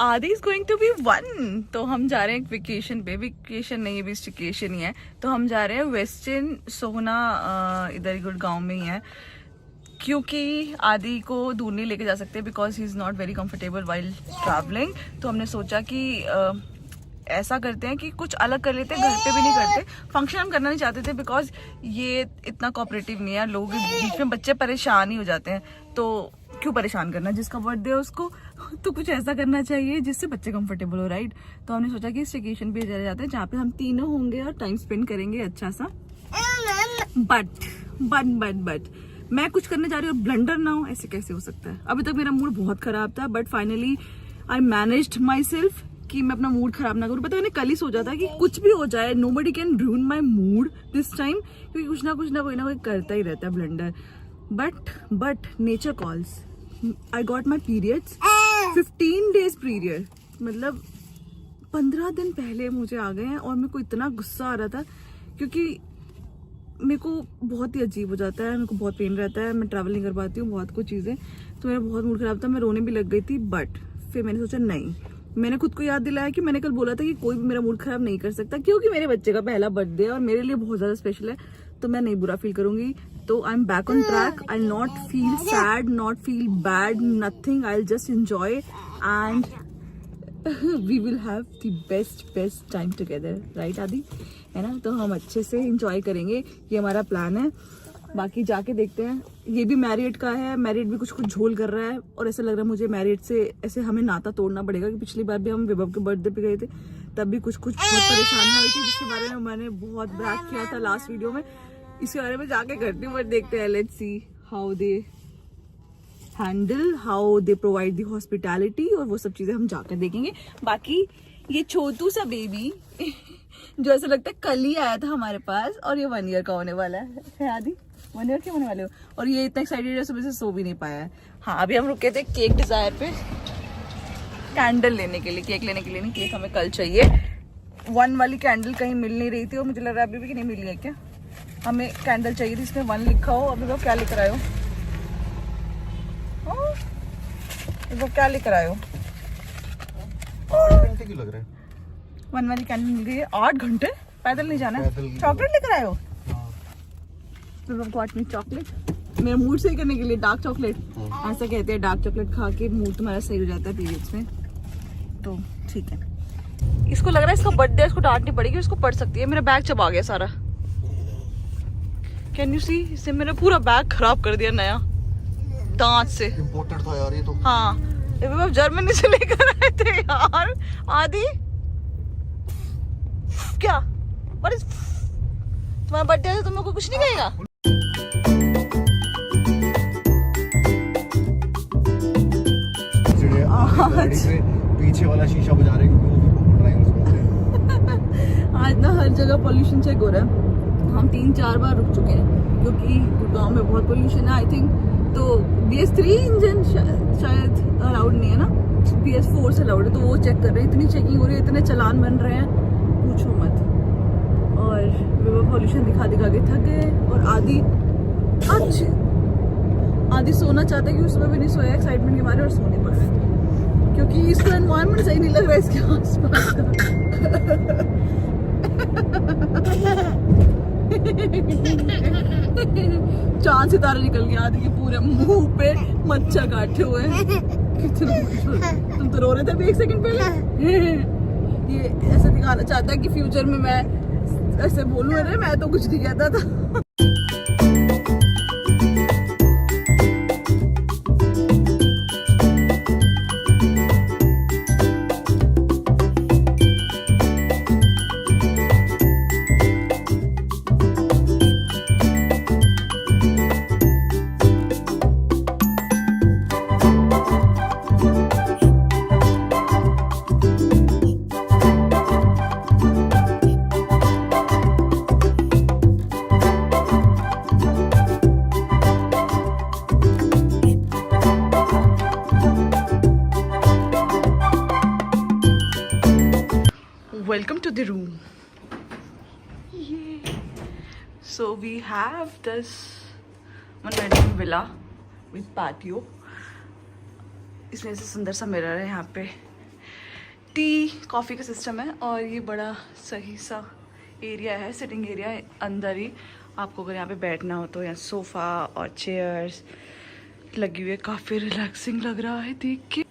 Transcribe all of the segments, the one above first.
आदि is going to be 1। तो हम जा रहे हैं एक वेकेशन पे, वेकेशन नहीं भी स्टेकेशन ही है। तो हम जा रहे हैं वेस्टर्न सोहना, इधर ही गुड़गांव में ही है, क्योंकि आदि को दूर नहीं लेके जा सकते because he is not very comfortable while travelling. तो हमने सोचा कि ऐसा करते हैं कि कुछ अलग कर लेते हैं, घर पे भी नहीं करते। फंक्शन हम करना नहीं चाहते थे बिकॉज ये इतना कोऑपरेटिव नहीं है, लोगों के बीच में बच्चे परेशान ही हो जाते हैं। तो क्यों परेशान करना, जिसका बर्थडे है उसको तो कुछ ऐसा करना चाहिए जिससे बच्चे कंफर्टेबल हो, राइट। तो हमने सोचा कि स्टेकेशन पे चले जाते हैं जहाँ पे हम तीनों होंगे और टाइम स्पेंड करेंगे अच्छा सा। बट मैं कुछ करने जा रही हूँ, ब्लंडर ना हो, ऐसे कैसे हो सकता है। अभी तक मेरा मूड बहुत खराब था but finally I managed my self कि मैं अपना मूड खराब ना करूँ। पता है मैंने कल ही सोचा था कि कुछ भी हो जाए, nobody can रूइन my mood this time, क्योंकि कुछ ना कोई ना कोई करता ही रहता है blunder. But nature calls, I got my periods 15 days period, मतलब 15 दिन पहले मुझे आ गए हैं। और मेरे को इतना गुस्सा आ रहा था क्योंकि मेरे को बहुत ही अजीब हो जाता है, मेरे को बहुत पेन रहता है, मैं ट्रैवल नहीं कर पाती हूँ, बहुत कुछ चीज़ें। तो मेरा बहुत मूड खराब था, मैं रोने भी लग गई थी। बट फिर मैंने सोचा नहीं, मैंने खुद को याद दिलाया कि मैंने कल बोला था कि कोई भी मेरा मूड खराब नहीं कर सकता, क्योंकि मेरे बच्चे का पहला बर्थडे है और मेरे लिए बहुत ज़्यादा स्पेशल है। तो मैं नहीं बुरा फील करूंगी। तो I am back on track, I not feel sad, not feel bad, nothing, I just enjoy and we will have the best time together, right Aadi, है ना। तो हम अच्छे से एंजॉय करेंगे, ये हमारा प्लान है। बाकी जाके देखते हैं। ये भी मैरिड का है, मैरिड भी कुछ झोल कर रहा है और ऐसा लग रहा है मुझे मैरिड से ऐसे हमें नाता तोड़ना पड़ेगा। कि पिछली बार भी हम विभव के बर्थडे पे गए थे, तब भी कुछ बहुत परेशानियां हुई थी, जिसके बारे में मैंने बहुत ब्रैग किया था लास्ट वीडियो में। इसके बारे में जाके करती हूँ, बट देखते हैं, let's see how they handle, how they provide the hospitality, और वो सब चीजें हम जाकर देखेंगे। बाकी ये छोटू सा बेबी जो ऐसा लगता है कल ही आया था हमारे पास, और ये 1 ईयर का होने वाला है आदि, 1 ईयर के होने वाले हो, और ये इतना एक्साइटेड है, सुबह से सो भी नहीं पाया है। हाँ, अभी हम रुके थे केक डिजायर पे कैंडल लेने के लिए, केक लेने के लिए नहीं, केक हमें कल चाहिए। 1 वाली कैंडल कहीं मिल नहीं रही थी और मुझे लग रहा है अभी भी कि नहीं मिली है क्या। हमें कैंडल चाहिए थी इसमें 1 लिखा हो। अभी वो क्या लिख रहा हो, वो क्या लिख रहा हो, लग रहा है 1 वाली कैंडल मिल गई है। 8 घंटे पैदल नहीं जाना है। चॉकलेट लिख रहा हो, चॉकलेट मेरा मूड सही करने के लिए, डार्क चॉकलेट, ऐसा कहते हैं, डार्क चॉकलेट खा के मूड तुम्हारा सही हो जाता है पीरियड्स में। तो ठीक है, इसको लग रहा है इसका बर्थडे, इसको डांटनी पड़ेगी, इसको पढ़ सकती है। मेरा बैग चबा गया सारा, कैन यू सी, इससे मेरा पूरा बैग खराब कर दिया नया दांत से। इम्पोर्टेड था यार ये तो। हाँ, ये जर्मनी से लेकर आए थे यार। आदि क्या, व्हाट इज, तुम्हारा बर्थडे है तो तुम लोग को कुछ नहीं कहेगा। पीछे वाला शीशा बजा रहे आज ना हर जगह पोल्यूशन चेक हो रहा है। हम 3-4 बार रुक चुके हैं क्योंकि गुड़गांव में बहुत पोल्यूशन है, आई थिंक। तो BS3 इंजन शायद अलाउड नहीं है ना, BS4 से अलाउड है, तो वो चेक कर रहे हैं। इतनी चेकिंग हो रही है, इतने चालान बन रहे हैं, पूछो मत। और वो पोल्यूशन दिखा के थक गए। और आदि सोना चाहता है कि उसमें भी नहीं सोया एक्साइटमेंट के मारे, और सोने पड़ रहे थे क्योंकि इसको एनवायरनमेंट सही नहीं लग रहा है इसके आसपास का। चांद सितारे निकल गया आदि के पूरे मुंह पे, मच्छर काटे हुए हैं। तुम तो रो रहे थे अभी 1 सेकंड पहले। ये ऐसे दिखाना चाहता है कि फ्यूचर में मैं ऐसे बोलूं, अरे मैं तो कुछ नहीं कहता था। Welcome to the room. Yay. So we have this 1-bedroom villa with patio. इसमें से सुंदर सा मिरर है यहाँ पे, टी कॉफ़ी का सिस्टम है और ये बड़ा सही सा एरिया है, सिटिंग एरिया है अंदर ही। आपको अगर यहाँ पे बैठना हो तो यहाँ सोफ़ा और चेयर्स लगी हुई है, काफ़ी रिलैक्सिंग लग रहा है देख के।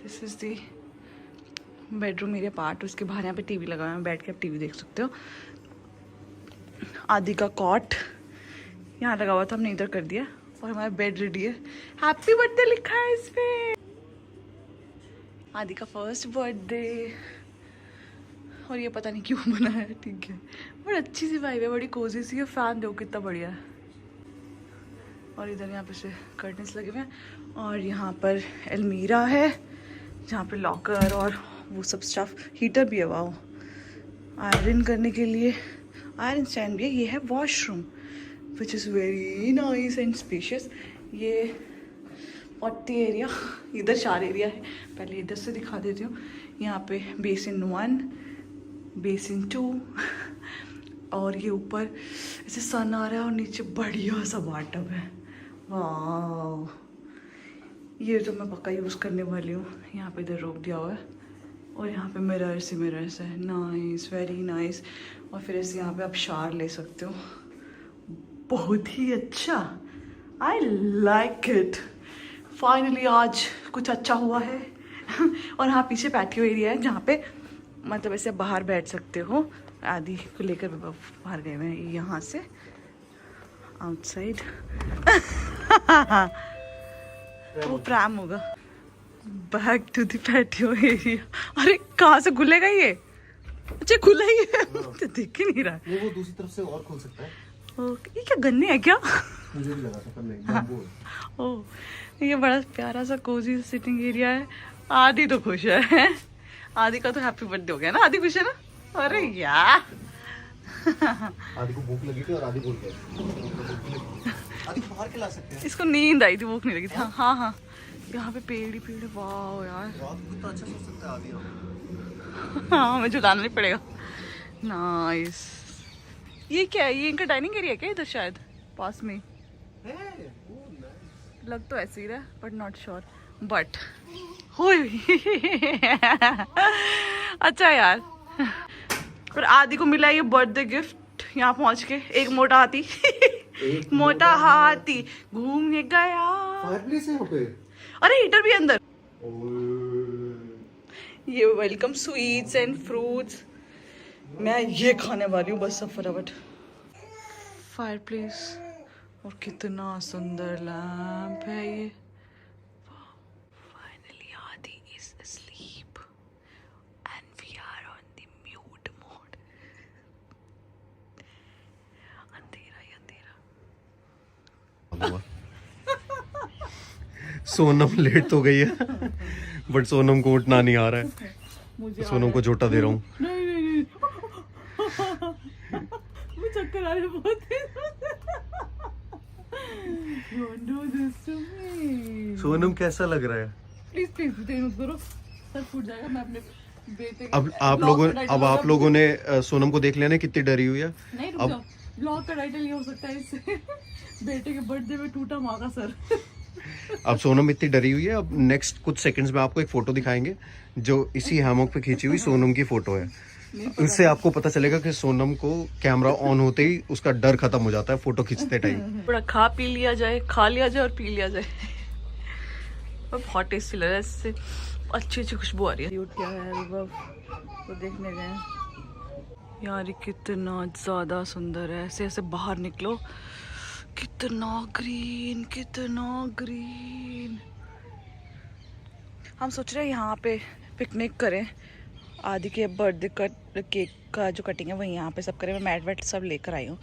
This is the bedroom area part. उसके बाहर यहाँ पे टीवी लगा हुआ है, बैठ के आप टीवी देख सकते हो। आदि का कॉट यहाँ लगा हुआ था, हमने इधर कर दिया और हमारा बेड रेडी है। हैप्पी बर्थडे लिखा है इस पे, आदि का फर्स्ट बर्थडे। और ये पता नहीं क्यों बना है, ठीक है। बड़ी अच्छी सी वाइब है, बड़ी कोजी सी है। फैन देखो कितना बढ़िया है। और इधर यहाँ पे से कर्टन्स लगे हुए हैं और यहाँ पर अलमीरा है जहाँ पे लॉकर और वो सब स्टफ। हीटर भी है, वाओ। आयरन करने के लिए आयरन स्टैंड भी है। ये है washroom which is very nice and spacious. ये पॉटी एरिया, इधर शार एरिया है। पहले इधर से दिखा देती हूँ। यहाँ पे बेसिन 1, बेसिन 2 और ये ऊपर ऐसे सन आ रहा है और नीचे बढ़िया सा बाथटब है। वाह, ये तो मैं पक्का यूज़ करने वाली हूँ। यहाँ पे इधर रोक दिया हुआ है और यहाँ पे मिरर्स है। Nice, very nice. और फिर ऐसे यहाँ पे आप शावर ले सकते हो। बहुत ही अच्छा, आई लाइक इट। फाइनली आज कुछ अच्छा हुआ है। और हाँ, पीछे पैटियो एरिया है जहाँ पे मतलब ऐसे बाहर बैठ सकते हो। आदि को लेकर बाहर गए हुए हैं यहाँ से आउटसाइड। वो प्रैम होगा। Back to the patio area. अरे कहाँ से खुलेगा ये? अच्छा खुला ही है, तो दिख ही नहीं रहा है। वो दूसरी तरफ से और खुल सकता है। ये क्या गन्ने है क्या? मुझे भी लगा था पर नहीं, बैम्बू है। ओह, ये बड़ा प्यारा सा कोजी सिटिंग एरिया है। आदि तो खुश है। आदि का तो हैप्पी बर्थडे हो गया ना। आदि खुश है ना? अरे यार, आदि को भूख लगी थी और आदि बोल गया आदि को बाहर खिला सकते हैं। इसको नींद आई थी, भूख नहीं लगी थी। हाँ हाँ, यहाँ पे पेड़ ही पेड़ है। वाह यार, रात को कितना अच्छा सोच सकता है आदि। हाँ, हमें झुलाना नहीं पड़ेगा। नाइस। ये क्या है? ये इनका डाइनिंग एरिया क्या इधर शायद पास में? लग तो ऐसे ही रहा बट नॉट श्योर। बट हो अच्छा यार। और आदि को मिला ये बर्थडे गिफ्ट यहाँ पहुँच के। एक मोटा हाथी मोटा हाथी घूम गया। फायरप्लेस है यहाँ पे। अरे हीटर भी अंदर। ये वेलकम स्वीट्स एंड फ्रूट्स। मैं ये खाने वाली हूँ बस सब फटाफट। फायरप्लेस और कितना सुंदर लैंप है ये। फाइनली आदि is asleep and we are on the mute mode. अंधेरा ही अंधेरा। सोनम लेट तो गई है बट सोनम को उठना नहीं आ रहा है। सोनम को झोटा दे रहा हूँ। नहीं मुझे चक्कर आ रहे बहुत। Don't do this to me. Sonam कैसा लग रहा है? प्लीज प्लीज मत करो, सर फूट जाएगा। मैं अपने बेटे अब आप लोगों ने सोनम को देख लिया ना कितनी डरी हुई है। नहीं रुक जाओ, ब्लॉग का टाइटल ये हो सकता है इससे। बेटे के बर्थडे में टूटा माँ का सर। अब सोनम इतनी डरी हुई है। अब नेक्स्ट कुछ सेकंड्स में आपको एक फोटो दिखाएंगे जो इसी हैमॉक पे खींची हुई सोनम की फोटो है। इससे आपको पता चलेगा कि सोनम को कैमरा ऑन होते ही उसका डर खत्म हो जाता है फोटो खींचते टाइम। बड़ा खा पी लिया जाए, खा लिया जाए और पी लिया जाए। और बहुत टेस्टी लग रहा है, इससे अच्छी अच्छी खुशबू आ रही है। क्या है वो देखने गए यार, ये कितना ज्यादा सुंदर है। ऐसे ऐसे बाहर निकलो, कितना ग्रीन, कितना ग्रीन। हम सोच रहे हैं यहाँ पे पिकनिक करें। आदि के बर्थडे का केक का जो कटिंग है वही यहाँ पे सब करें। मैं मैट वैट सब लेकर आई हूँ।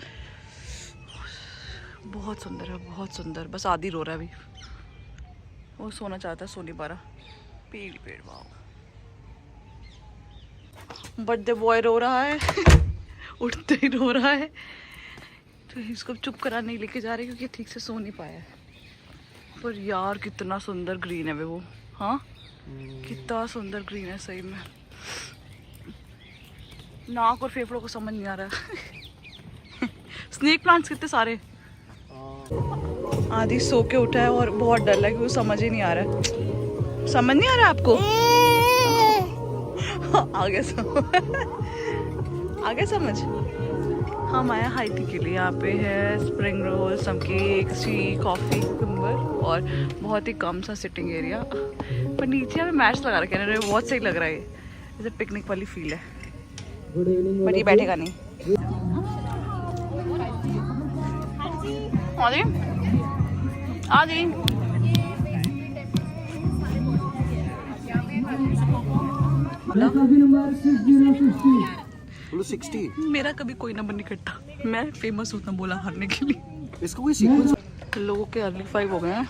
बहुत सुंदर है, बहुत सुंदर। बस आदि रो रहा है अभी, वो सोना चाहता है, सो नहीं पा रहा। पेड़ वाओ, बर्थडे बॉय रो रहा है। उठते ही रो रहा है, तो इसको चुप करा नहीं लेके जा रहे क्योंकि ठीक से सो नहीं पाया है। पर यार कितना सुंदर ग्रीन है वो। हाँ, कितना सुंदर ग्रीन है सही में। नाक और फेफड़ों को समझ नहीं आ रहा। स्नेक प्लांट्स कितने सारे। आदि सो के उठा है और बहुत डर लगा, वो समझ ही नहीं आ रहा है। समझ नहीं आ रहा आपको? आ गया समझ। हम आए हाई टी के लिए। यहाँ पे है स्प्रिंग रोल, सम केक, टी, कॉफ़ी, कुकुम्बर और बहुत ही कम सा सिटिंग एरिया। पर नीचे हमें मैच लगा रखे हैं, बहुत सही लग रहा है, जैसे पिकनिक वाली फील है। बट ये बैठेगा नहीं। आ जी बोलो 60। मेरा कभी कोई नंबर नहीं कटता, मैं फेमस होता बोला हारने के लिए। इसका कोई सीक्वेंस? लोगों के अर्ली 5 हो गए हैं,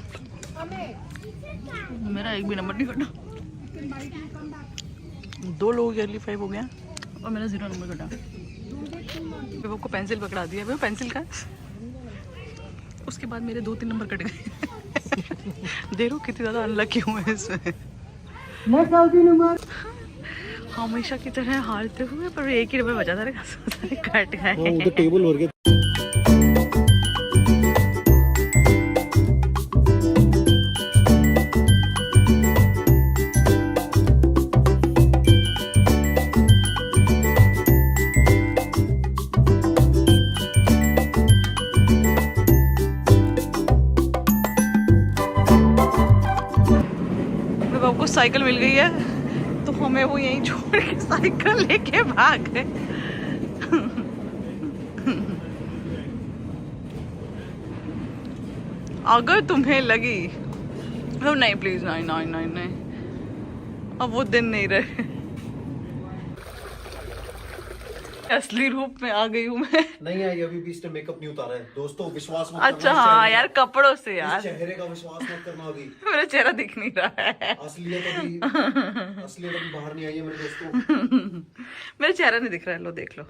मेरा एक भी नंबर नहीं कटा। 2 लोगों के अर्ली 5 हो गए हैं और मेरा 0 नंबर कटा। विभव को पेंसिल पकड़ा दिया, विभव पेंसिल का। उसके बाद मेरे 2-3 नंबर कट गए। देखो कितनी ज़्यादा अनलकी हुए हैं इसमें। हमेशा की तरह हारते हुए, पर एक ही नंबर बचा था, कट गए। टेबल हो गया। विभव को साइकिल मिल गई है, तो हमें वो यहीं छोड़ के साइकिल लेके भाग गए। अगर तुम्हें लगी तो नहीं, प्लीज नहीं नहीं नहीं नहीं, अब वो दिन नहीं रहे। असली रूप में आ गई हूँ मैं। नहीं आई, अभी भी इसने मेकअप नहीं उतारा है दोस्तों, विश्वास मत अच्छा करना। हाँ यार, कपड़ों से यार चेहरे का विश्वास मत करना अभी। मेरा चेहरा दिख नहीं रहा है। असलियत अभी बाहर नहीं आई है मेरे दोस्तों। मेरा चेहरा नहीं दिख रहा है, लो देख लो।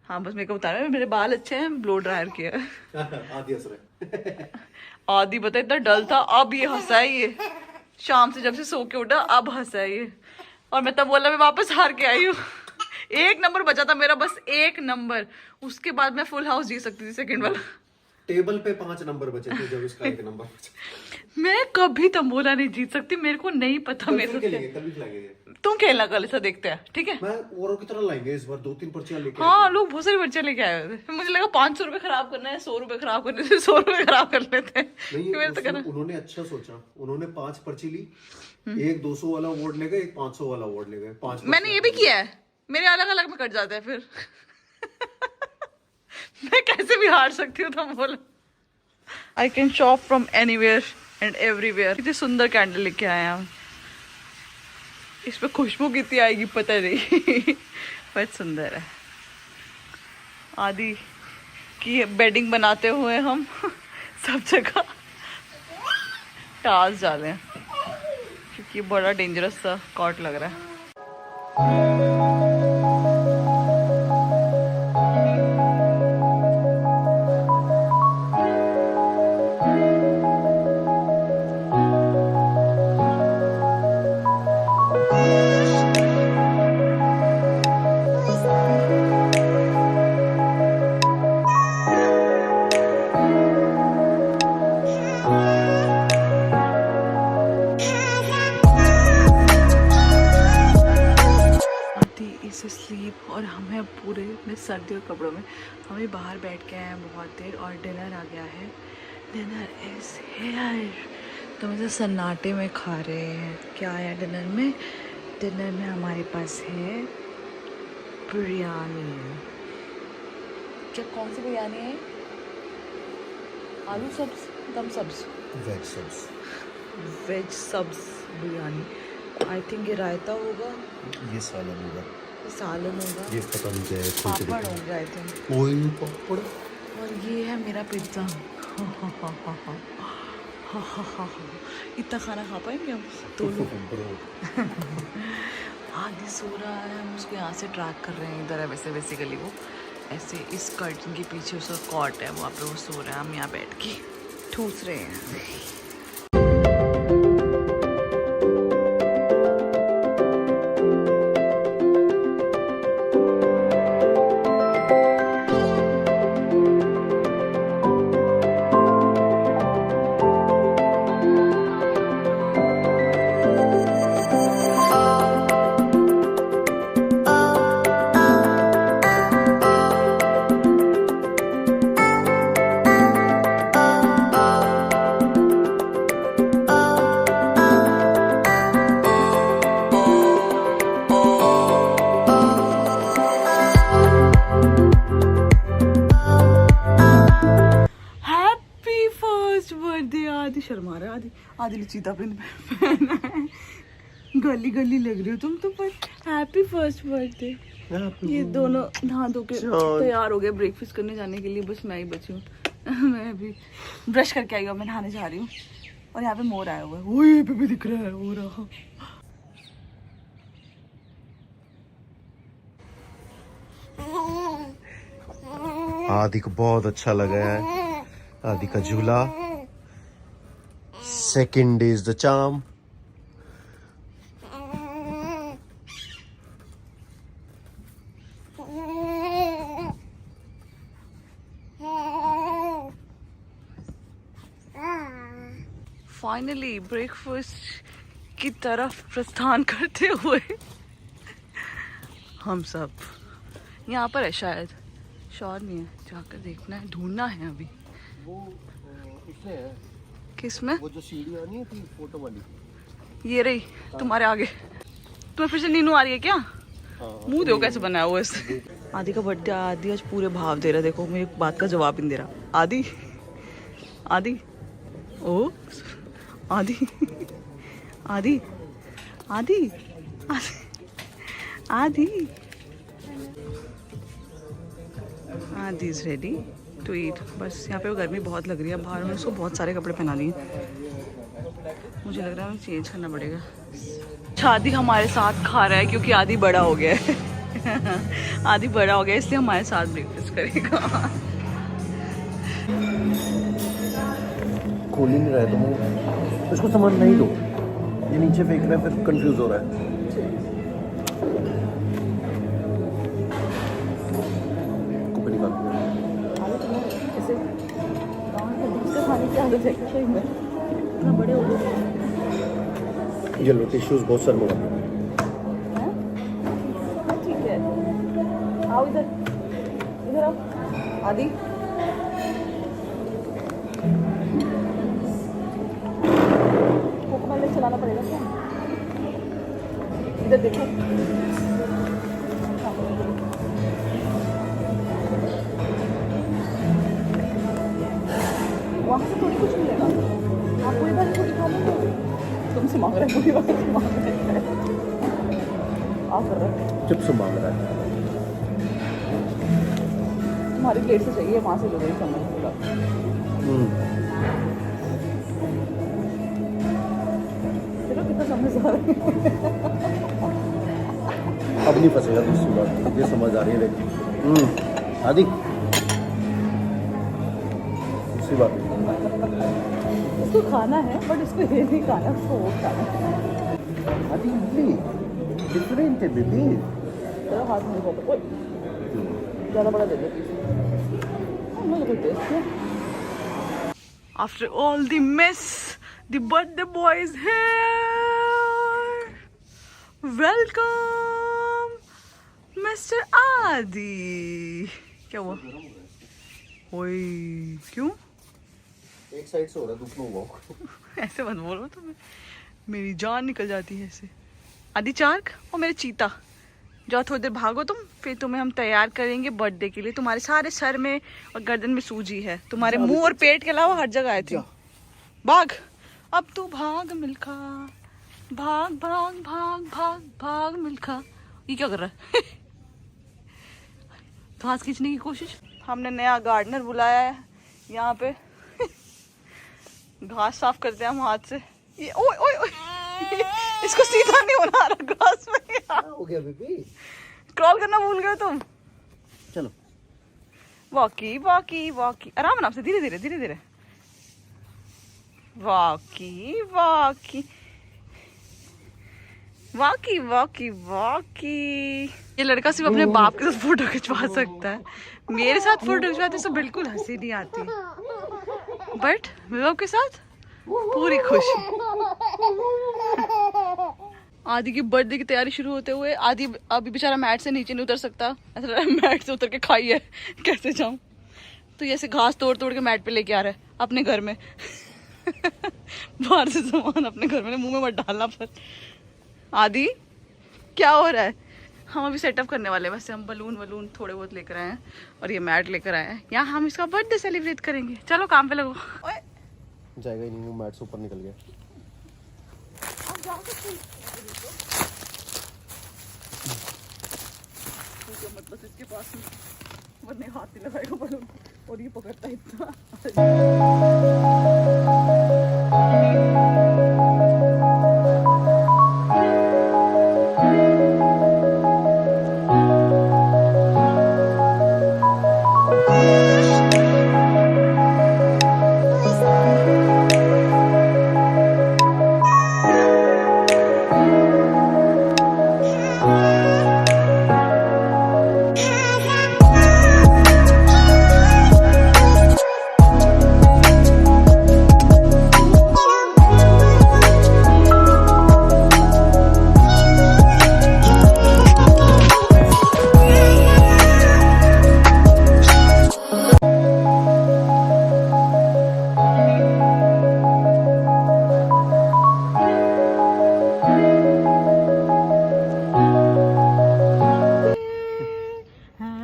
हाँ बस मेकअप उतारा है, मेरे बाल अच्छे हैं, ब्लो ड्रायर किया है। आदि हंस रहे। आदि बता इतना डल था, अब ये हंसा है। ये शाम से जब से सो के उठा अब हंसा है ये। और मैं तब बोला मैं वापस हार के आई हूँ। 1 नंबर बचा था मेरा, बस 1 नंबर। उसके बाद मैं फुल हाउस जी सकती थी सेकंड वाला। टेबल पे 5 नंबर बचे थे जब इसका 1 नंबर बचा। मैं कभी तंबोला नहीं जीत सकती, मेरे को नहीं पता। मेरे कल भी खिलाएंगे। तुम खेलना कल, ऐसा देखते हैं, ठीक है? मैं औरों की तरह लाएंगे इस बार, 2-3 पर्चियां लेके। हाँ लोग बहुत सारी पर्चियां लेके आए हुए थे। मुझे लगा 500 रुपए खराब करना है, 100 रुपए खराब करने से 100 रुपए खराब कर लेते हैं। नहीं, उन्होंने अच्छा सोचा, उन्होंने 5 पर्ची ली, एक 200 वाला अवार्ड ले गए, एक 500 वाला अवार्ड ले गए। 5 मैंने ये भी किया है, मेरे अलग अलग में कट जाते हैं फिर। मैं कैसे भी हार सकती हूँ, तुम बोलो। I can shop from anywhere and everywhere. कितनी सुंदर कैंडल लेके आए हम। इस पे खुशबू कितनी आएगी पता नहीं। बहुत सुंदर है। आदि की बेडिंग बनाते हुए हम सब जगह टाल्स डाले हैं, क्योंकि बड़ा डेंजरस सा कॉट लग रहा है। स्लीप और हम हैं पूरे में सर्दियों के कपड़ों में। हमें बाहर बैठ के आए हैं बहुत देर और डिनर आ गया है। डिनर इज हेयर, तो मुझे सन्नाटे में खा रहे हैं। क्या आया डिनर में? डिनर में हमारे पास है बिरयानी। क्या कौन सी बिरयानी है? Aloo subs, dum subs, veg subs biryani. I think ये रायता होगा, ये सालन होगा, सालन होगा, ये पता नहीं क्या है, पापड़ होंगे आई थिंक। ऑयल पापड़। और ये है मेरा पिज्ज़ा। इतना खाना खा पाएंगे हम तो लोग। आदि सो रहा है, हम उसको यहाँ से ट्रैक कर रहे हैं। इधर है वैसे बेसिकली वो ऐसे इस कर्टन के पीछे उसका कॉट है, वहाँ पे वो सो रहा है। हम यहाँ बैठ के ठूस रहे हैं। आदि ने चीता प्रिंट पहना है। गली गली लग रही हो तुम तो, पर हैप्पी फर्स्ट बर्थडे। ये दोनों नहा धो के तैयार हो गए ब्रेकफास्ट करने जाने के लिए, बस मैं ही बची हूँ। मैं अभी ब्रश करके आई हूँ, मैं नहाने जा रही हूँ। और यहाँ पे मोर आया हुआ है, वो ये पे भी दिख रहा है, वो रहा। आदि को बहुत अच्छा लगा है, आदि का झूला। Second is the charm. Finally breakfast की तरफ प्रस्थान करते हुए हम सब यहाँ पर है, शायद श्योर नहीं है, जाकर देखना है, ढूंढना है अभी। वो इसमें है, किसमें? वो जो सीढ़ी आनी थी फोटो वाली, ये रही तुम्हारे आगे। तुम्हें फिर से नीनू आ रही है क्या? मुंह देखो कैसे बनाया हुआ इससे। आदि का बर्थडे, आदि आज पूरे भाव दे रहा है, देखो मेरी बात का जवाब ही नहीं दे रहा। आदि आदि ओ आदि आदि आदि आदि आदि इज रेडी टू ईट। बस यहाँ पे वो गर्मी बहुत लग रही है बाहर में, उसको बहुत सारे कपड़े पहना लिए। मुझे लग रहा है हमें चेंज करना पड़ेगा। आदि हमारे साथ खा रहा है क्योंकि आदि बड़ा हो गया है। आदि बड़ा हो गया इसलिए हमारे साथ ब्रेकफास्ट करेगा। खोल ही नहीं रहा है तो मुंह, इसको सामान नहीं दो, ये नीचे फेंक रहा है, फिर कंफ्यूज हो रहा है। कुछ निकाल ये लो टिश्यूज बहुत सारे मंगा। ठीक है, आओ इधर, इधर आओ आदि। चलाना पड़ेगा क्या? इधर देखो, वहाँ से थोड़ी कुछ मिलेगा, आप पूरी बात थोड़ी खा लो। तुमसे मांग रहा है, पूरी बात मांग रहा है, आप कर रहे हो चिप्स मांग रहा है। तुम्हारी प्लेट से चाहिए, वहाँ से लो मेरी समझ पूरा। कितना समझदार है। अब नहीं फंसेगा दूसरी बात, ये समझ आ रही है लेकिन आदि दूसरी बात उसको खाना है, बट उसको ये नहीं खाना, उसको वो खाना है। आदि डिफरेंट है बेबी। चलो हाथ में देखो, ज़्यादा बड़ा दे दो। After all the mess, the birthday boy is here. Welcome, Mr. Adi. क्या हुआ? ओए क्यों? एक साइड से हो रहा है, दूसरा हुआ। ऐसे मत बोलो तुम्हें, मेरी जान निकल जाती है ऐसे। आदि चार्क और मेरे चीता, जाओ थोड़ी देर भागो तुम, फिर तुम्हें हम तैयार करेंगे बर्थडे के लिए। तुम्हारे सारे सर में और गर्दन में सूजी है, तुम्हारे मुंह और पेट के अलावा हर जगह आए थे। भाग, अब तू भाग मिल्खा, भाग भाग भाग भाग भाग मिल्खा। ये क्या कर रहा है? घास खींचने की कोशिश। हमने नया गार्डनर बुलाया है यहाँ पे। घास साफ करते हैं हम हाथ से। ये ओए ओए ओए, इसको सीधा नहीं बना रहा घास में। हो गया बेबी, क्रॉल करना भूल गए तुम। चलो वॉकी वॉकी वॉकी, आराम आराम से, धीरे धीरे धीरे धीरे। Walkie walkie walkie walkie walkie. ये लड़का सिर्फ अपने बाप के साथ फोटो खिंचवा सकता है, मेरे साथ फोटो खिंचवाते तो बिल्कुल हंसी नहीं आती, बट मेरे बाप के साथ पूरी खुशी। आदि की बर्थडे की तैयारी शुरू होते हुए आदि अभी बेचारा मैट से नीचे नहीं उतर सकता, ऐसा लग रहा है मैट से उतर के खाई है, कैसे जाऊं। तो ये ऐसे घास तोड़ तोड़ के मैट पे लेके आ रहा है अपने घर में। बाहर से सामान अपने घर में, मुंह में मत डालना। पर आदि क्या हो रहा है? हम अभी सेटअप करने वाले हैं, वैसे हम बलून वलून थोड़े बहुत लेकर आए हैं और ये मैट लेकर आए हैं, यहाँ हम इसका बर्थडे सेलिब्रेट करेंगे। चलो काम पे लगो। जाएगा ही नहीं, वो मैट से ऊपर निकल गया। जा सकती हूँ। मतलब इसके पास वरने हाथ नहीं लगाएगा बलून और ये पकड़ता है इतना।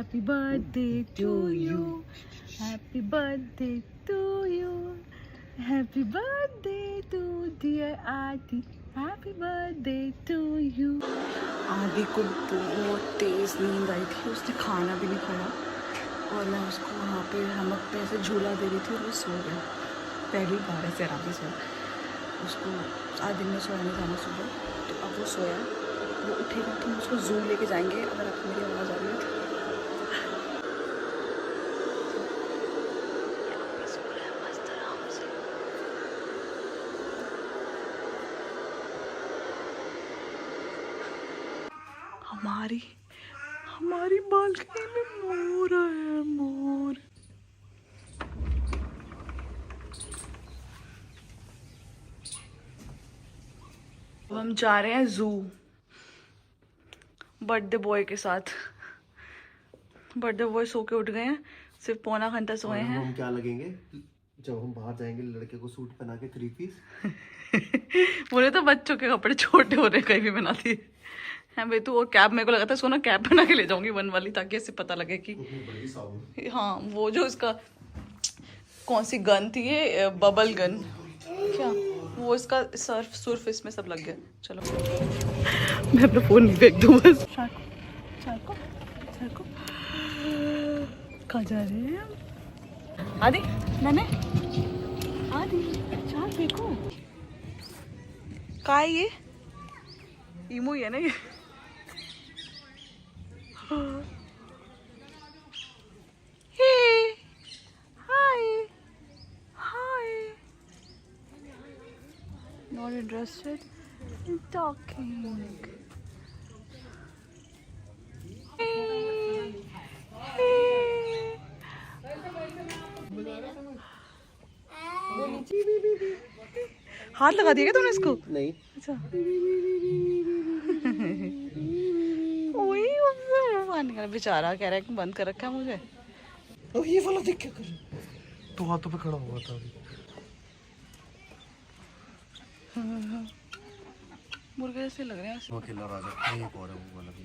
Happy birthday to you. Happy birthday to you. Happy birthday to dear Aadi. Happy birthday to you. आदि को बहुत तेज नींद आई थी, उसने खाना भी नहीं खाया और मैं उसको वहाँ पे हमक पे ऐसे झूला दे रही थी और वो सो गया। पहली बार ऐसे आराम से सोया। उसको आज दिन में सोया नहीं था ना सुबह, तो अब वो सोया। वो उठेगा तो हम उसको जू लेके जाएंगे। अगर आपको मेरी आवाज़ आ रही है हमारी बालकनी में मोर है, मोर। अब हम जा रहे हैं जू बर्थडे बॉय के साथ। बर्थडे बॉय सो के उठ गए हैं, सिर्फ पौना घंटा सोए हैं। हम क्या लगेंगे जब हम बाहर जाएंगे लड़के को सूट पहना के 3 पीस। बोले तो बच्चों के कपड़े छोटे हो रहे कहीं भी बना दिए हैं भाई। तू वो कैब मेरे को लगा था इसको ना कैब बना के ले जाऊंगी 1 वाली, ताकि ऐसे पता लगे कि हाँ वो जो इसका कौन सी गन थी ये बबल गन क्या, वो इसका सर्फ इसमें सब लग गया। चलो मैं अपना फोन नहीं फेंक दूँ बस। कहाँ जा रहे हैं हम? आदि मैंने आदि चार फेंको। कहाँ है ये? ईमो ही है ना ये। Hey, hi, hi. Not interested in talking. Hey, hey. हाथ लगा दिया क्या तुमने इसको? नहीं। अच्छा। बेचारा कह रहा है कि बंद कर रखा है मुझे। तो ये वाला देख क्या कर रहा है? तो हाथों पे खड़ा हुआ था अभी। मुर्गे ऐसे लग रहे हैं। वो अकेला राजा एक और है वो वाला भी।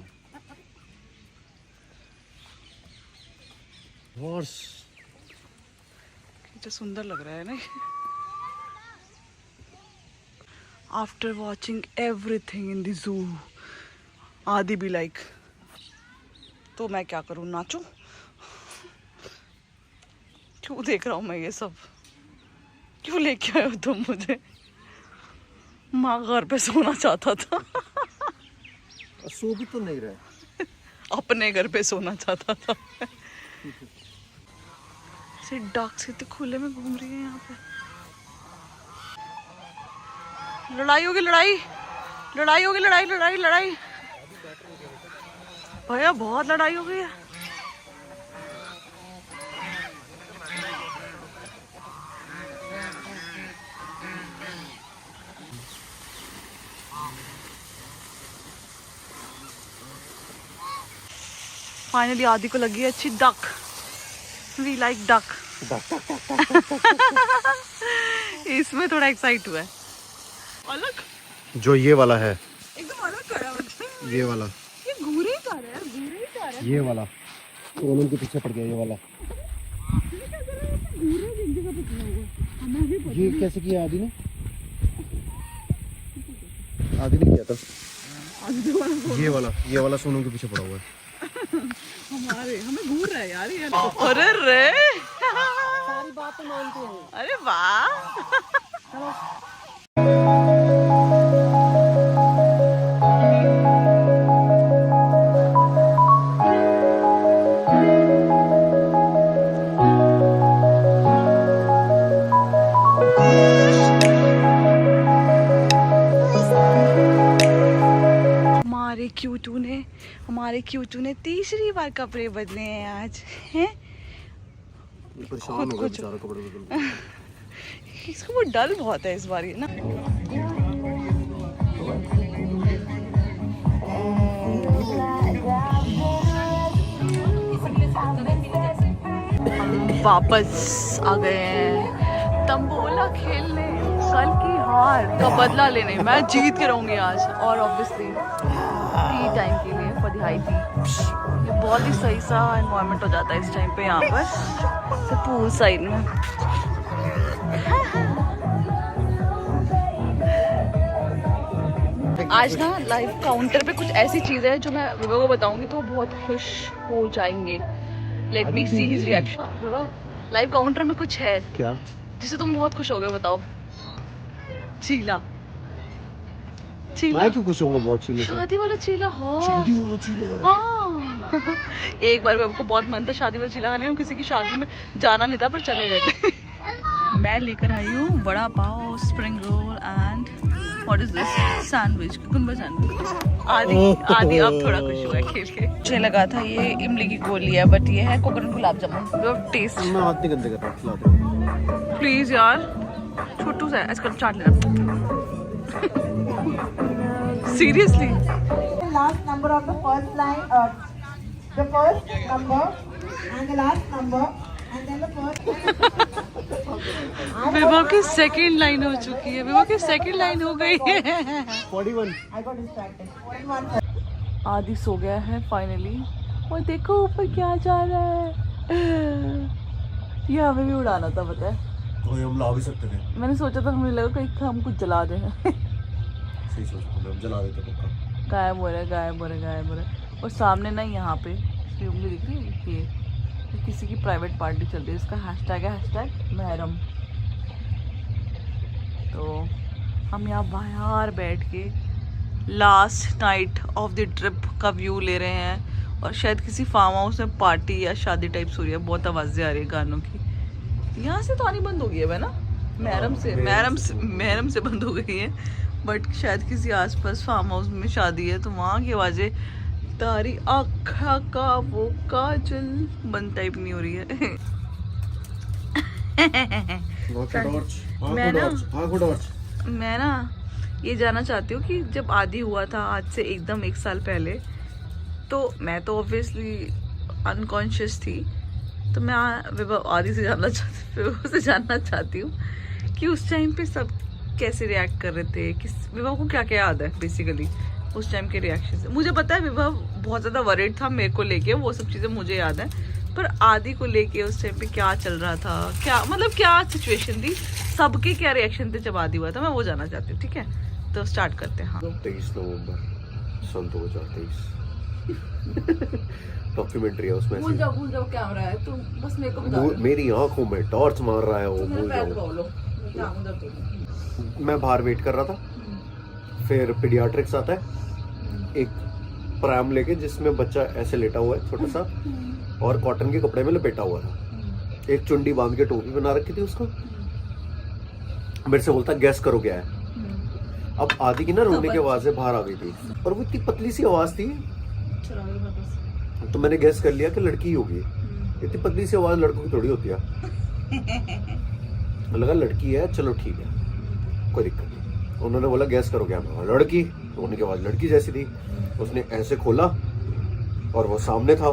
हॉर्स कितना सुंदर लग रहा है ना। After watching everything in the zoo आदि भी लाइक, तो मैं क्या करूं, नाचूं? क्यों देख रहा हूं मैं ये सब? क्यों लेके आए हो तुम मुझे? माँ घर पे सोना चाहता था। सो भी तो नहीं रहा। अपने घर पे सोना चाहता था। डॉग्स कितने खुले में घूम रही है यहाँ पे। लड़ाई होगी, लड़ाई होगी, लड़ाई भैया बहुत लड़ाई हो गई है। फाइनली आदि को लगी है अच्छी डक। We like duck. इसमें थोड़ा एक्साइट हुआ है। अलग जो ये वाला है एकदम अलग कर रहा है। ये वाला ये घूरे ही कर रहा है। ये वाला सोनम के पीछे पड़ गया। ये वाला ये कैसे किया आदि ने? आदि ने किया था आदि वाला ये वाला सोनम के पीछे पड़ा हुआ है। हमें घूर रहा है यार ये। अरे रे सारी बातें मानते हैं। अरे वाह। हमारे क्यूटू ने तीसरी बार कपड़े बदले हैं आज हैं। परेशान हो गया बेचारा कपड़े बदल। इसको वो डल बहुत है इस बार ये ना। वापस आ गए हैं तंबोला खेलने। कल की हार का बदला लेने। मैं जीत के रहूंगी आज। और ऑब्वियसली टी टाइम के लिए फॉर द हाई टी। ये बहुत ही सही सा एनवायरनमेंट हो जाता है इस टाइम पे यहाँ पर पूल साइड में। आज ना लाइव काउंटर पे कुछ ऐसी चीजें हैं जो मैं विभा को बताऊंगी तो बहुत खुश हो जाएंगे। Let me see his reaction. Live counter में कुछ है क्या जिससे तुम बहुत खुश हो गए, बताओ। चीला। मैं क्यों खुश होऊंगा बहुत चीले से? शादी वाला चीला। हाँ एक बार मेरे को बहुत मन था शादी वाला चीला खाने। किसी की शादी में जाना नहीं था पर चले गए। मैं लेकर आई हूँ vada pav, spring roll and what is this sandwich, cucumber sandwich. आदि अब थोड़ा खुश हुआ है खेल के। मुझे लगा था ये इमली की गोली है बट ये है कोकोनट गुलाब जामुन। टेस्ट मैं हाथ नहीं गंदे कर रहा। प्लीज यार छोटू सा आजकल चाट लेना। Seriously last number of the first line, the first number and the last number and then the first. Vibha की सेकंड लाइन हो चुकी है। विभा की सेकंड लाइन हो गई है। 41 I got distracted. 41. आदि सो गया है फाइनली। और देखो ऊपर क्या जा रहा है। ये हमें भी उड़ाना था पता है। तो हम ला भी सकते थे। मैंने सोचा था हमें लगा कहीं हम कुछ जला दें। सही सोचा हम जला देते पक्का। गायब हो रहा है, गायब हो रहा है, गायब हो रहा है। और सामने ना यहाँ पे उंगली दिख रही है ये किसी की प्राइवेट पार्टी चल रही है। इसका हैशटैग है #महरम। तो हम यहाँ बाहर बैठ के last night of the trip का व्यू ले रहे हैं। और शायद किसी फार्म हाउस में पार्टी या शादी टाइप हो रही है। बहुत आवाज़ें आ रही है गानों की। यहाँ से तो आनी बंद हो गई है ना। महरम से बंद हो गई है बट शायद किसी आसपास फार्म हाउस में शादी है तो वहाँ की आवाज़ें तारी आँखा का वो काजल बंद टाइप नहीं हो रही है। मैं ना ये जानना चाहती हूँ कि जब आदि हुआ था आज से एकदम 1 साल पहले तो मैं तो ऑब्वियसली अनकॉन्शियस थी। तो मैं आदि से जानना चाहती हूँ कि उस टाइम पे सब कैसे रिएक्ट कर रहे थे। विभा को क्या क्या याद है बेसिकली उस टाइम के रिएक्शन से। मुझे पता है विभा बहुत ज़्यादा वरीड था मेरे को लेके, वो सब चीज़ें मुझे याद है। पर आदि को लेके उस टाइम पे क्या चल रहा था, क्या मतलब क्या सिचुएशन थी, सबके क्या रिएक्शन थे जब आदि हुआ था, मैं वो जानना चाहती हूँ। ठीक है तो स्टार्ट करते हैं। हाँ 23 नवंबर सन 2023 डॉक्यूमेंट्री है उसमें। भूल जाओ कैमरा है तो बस मेरे को बता दो। मेरी आंखों में टॉर्च मार रहा है वो। भूल जाओ। मैं बाहर वेट कर रहा था। फिर पीडियाट्रिक्स आता है एक प्रैम लेके जिसमें बच्चा ऐसे लेटा हुआ है छोटा सा और कॉटन के कपड़े में लपेटा हुआ था। एक चुंडी बांध के टोपी बना रखी थी उसको। मेरे से बोलता गैस करो क्या है। अब आदि की ना रोने की आवाज़ें बाहर आ गई थी और वो इतनी पतली सी आवाज़ थी तो मैंने गैस कर लिया कि लड़की ही होगी। इतनी पतली सी आवाज़ लड़कों की थोड़ी होती है। लगा लड़की है चलो ठीक है कोई दिक्कत नहीं। उन्होंने बोला गैस करो क्या, लड़की। रोने की आवाज़ लड़की जैसी थी। उसने ऐसे खोला और वो सामने था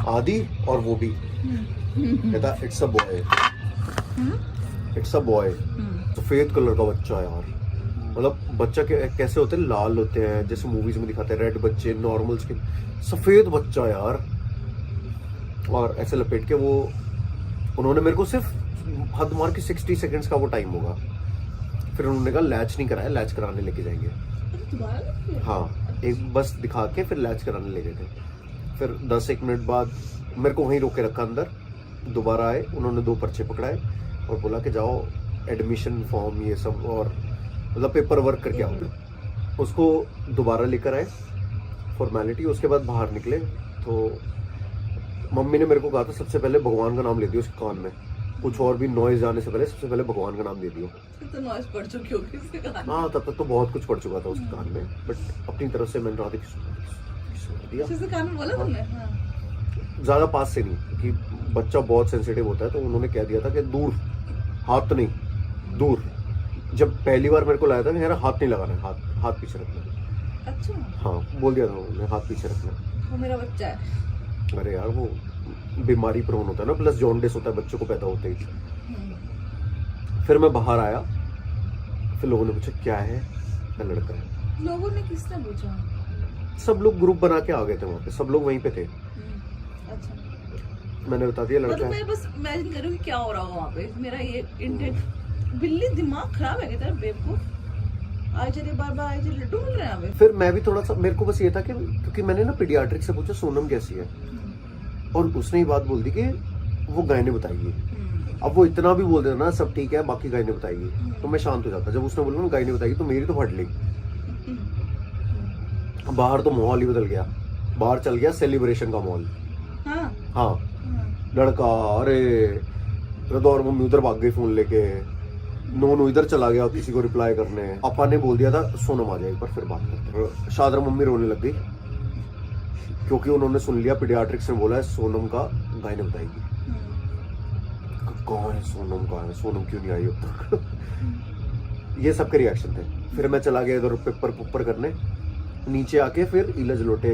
आदि और वो भी कहता it's a boy, it's a boy. सफेद कलर का बच्चा यार, मतलब बच्चा कैसे होते हैं, लाल होते हैं जैसे मूवीज में दिखाते हैं, रेड बच्चे नॉर्मल स्किन, सफेद बच्चा यार। और ऐसे लपेट के वो उन्होंने मेरे को सिर्फ हद मार के 60 सेकंड्स का वो टाइम होगा फिर उन्होंने कहा लैच नहीं कराया, लैच कराने लेके जाएंगे। दोबारा नहीं किया? हाँ, एक बस दिखा के फिर लैच कराने ले गए थे। फिर 10-1 मिनट बाद मेरे को वहीं रोक के रखा अंदर। दोबारा आए, उन्होंने 2 पर्चे पकड़ाए और बोला कि जाओ एडमिशन फॉर्म ये सब और मतलब पेपर वर्क करके आओ। उसको दोबारा लेकर आए फॉर्मेलिटी। उसके बाद बाहर निकले तो मम्मी ने मेरे को कहा था सबसे पहले भगवान का नाम ले दियो उसके कान में, कुछ और भी नॉइज आने से पहले सबसे पहले भगवान का नाम दे दियो। तो नॉइज पड़ चुकी होगी उसके कान में। हाँ, तब तक तो बहुत कुछ पड़ चुका था उसके कान में, बट अपनी तरफ से मैंने राधे दिया। किसी से कान में बोला तुमने? हाँ। ज्यादा पास से नहीं कि बच्चा बहुत सेंसिटिव होता है, तो उन्होंने कह दिया था कि दूर, हाथ नहीं, दूर। जब पहली बार मेरे को लाया था मेरा हाथ नहीं लगाना है, हाथ पीछे रखना है। अच्छा, हाँ, बोल दिया था उन्होंने हाथ पीछे रखना है। वो मेरा बच्चा है। अरे यार, वो बीमारी प्रोन होता है ना, प्लस जॉन्डिस होता है बच्चों को पैदा होते ही। फिर मैं बाहर आया, फिर लोगों ने पूछा क्या है, मैं लड़का है। लोगों ने किसने पूछा? सब लोग ग्रुप बना के आ गए थे वहाँ पे, सब लोग वहीं पे थे। अच्छा, मैंने बता दिया लड़का मतलब है। मैं बस इमेजिन कर रही हूँ कि क्या हो रहा होगा वहाँ पे। मेरा ये इंटेंट, बिल्ली दिमाग खराब है क्या तेरा बेवकूफ? आज चलिए बार आई चलिए लड्डू मिल रहे हैं यहाँ पे। फिर मैं भी थोड़ा सा, मेरे को बस ये था कि क्योंकि मैंने ना पीडियाट्रिक से पूछा सोनम कैसी है, और उसने ही बात बोल दी कि वो गायने बताइए। अब वो इतना भी बोल देना ना सब ठीक है बाकी गायने बताइए, तो मैं शांत हो जाता। जब उसने बोला ना गायने बताइए तो मेरी तो फट ली। बाहर तो माहौल ही बदल गया, बाहर चल गया सेलिब्रेशन का माहौल। हाँ, हाँ, लड़का, अरे रदौर मम्मी उधर भाग गई फोन लेके, नोनू इधर चला गया किसी को रिप्लाई करने। पापा ने बोल दिया था सोनम आ जाए एक बार फिर बात करते। शादरा मम्मी रोने लग गई क्योंकि उन्होंने सुन लिया पीडियाट्रिक्स ने बोला है सोनम का गायने बताएगी। कौन है सोनम, कौन है सोनम, क्यों नहीं आई अब तक? ये सबके रिएक्शन थे। फिर मैं चला गया इधर पेपर पुपर करने। नीचे आके फिर इलज लोटे